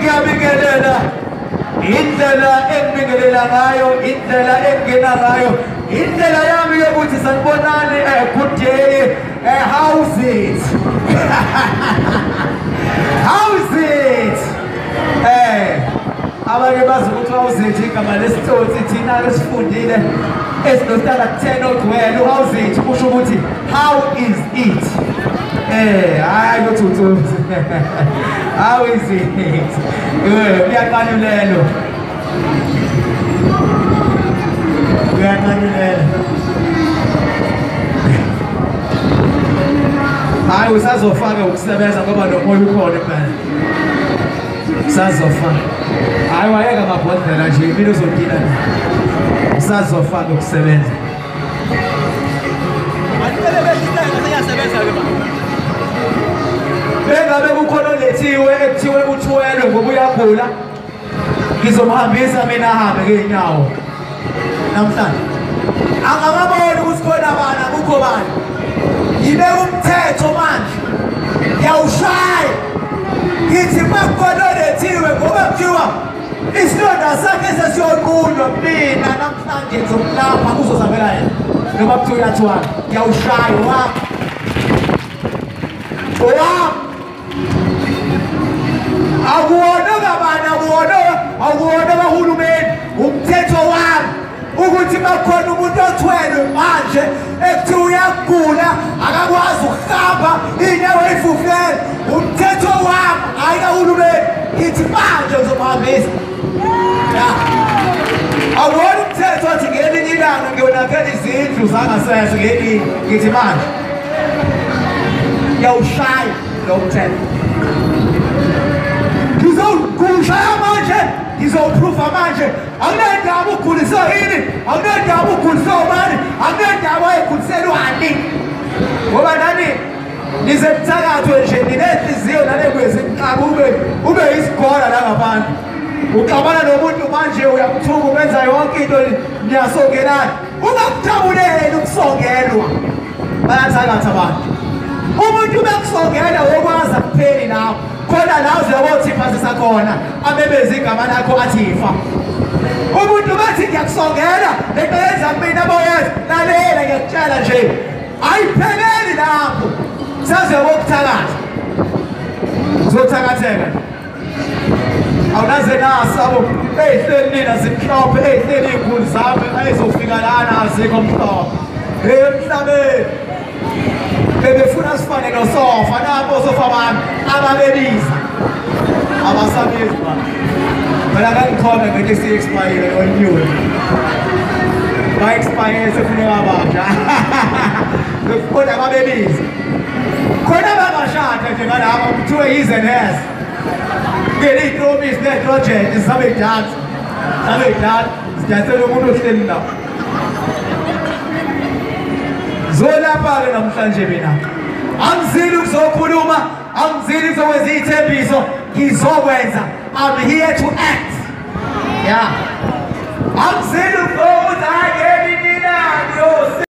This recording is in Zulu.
ngiyabingelela indlela engibingelela ngayo, indlela engena ngayo, indlela yami yokuthi sanibonani, good day, how's it? How's it? Abanye bazi ukuthi how's it igama lesitsotsi thina lesifundile esinostala 10 ogcwele. How's it kusho ukuthi how is it? Hayi kuthuthu. How is it? Uyaqanulelo. Uyaqanulelo. Hayi usazofaka ukusebenza ngoba nomoya ukhona phela. Usazofaka. Hayi wayeka ngabhodlela nje impilo uzodila. Usazofaka ukusebenza. Anibele besithenga seyasebenza ke ba. Bengabe kukhona lethiwe ekuthiwe uthwele ngoba uyagula, ngizomhambisa mina ahambe ngeenyawo namhlanje. Angababona ukuthi khona bana kukho bani. Yibe umthetho manje. Yawushaya. Ngithi makukhona lethiwe ngoba kuthiwa isilonda sakhe sesiyonqunywa mina namhlanje ngizomlapha kuzozabela yena. Noma kuthiwa uyathwala. Yawushaya wami. Akuwona kabani, akuwona kahulumeni, umthetho wami ukuthi bakhona umuntu othwele manje ekuthiwa uyagula akakwazi ukuhamba inyawo ey'fufulele, umthetho wami hayi kahulumeni. Ngithi manje ngizomhambisa. Akuwona umthetho othi ngelinye ilanga ngiyonakela izindlu zangasese ngelinye. Ngithi manje yawushaya lo mthetho. Ngizowushaya manje, ngizowuphrufa manje. Akunendaba uguliswe yini, akunendaba uguliswe ubani, akunendaba ayigulisela uhani. Ngoba nani nize mthakathwe nje ninenhliziyo nanekwezinqaba ube yisigora la ngaphandle. Uxabana nomuntu manje uyamthuka ubenza yonke into niyasongelana. Ungakuthabuleli ukusongelwa. Bayathakatha abantu. Umuntu bekusongela wokwazi akupheli nawe. Khona la uzobothi phasisa khona amebeza igama lakho athifa. Umuntu bathi ngiyakusongela lento yenza mina boyazi lalela ngiyakutshela nje ayipheleli lapho. Sazobokuthakatha. Uzothakatheka. Awunaze nasabo ehleli nina simhlophe ehleli inkulu zami ayizofika lana azikho mhlophe. Emhlabeni bebefuna sifane nosofa nabo osofa bami ababebiza abasabizi ba mina kangikhona ngeke si-expire oniwe ba-expire sefuneka abasha kodwa ababebiza khona bangashada nje ngalaba kuthiwe yize neze ngeliyitromisi netroject zabeyidala zidanisele umuntu ohleli nawo. Zolapha-ke namhlanje mina angizili ukuzokhuluma, angizili ukuzokwenza iy'thembiso, ngizokwenza. I'm here to act. Yeah. Angizili ukuthi hayi ngelinye ilanga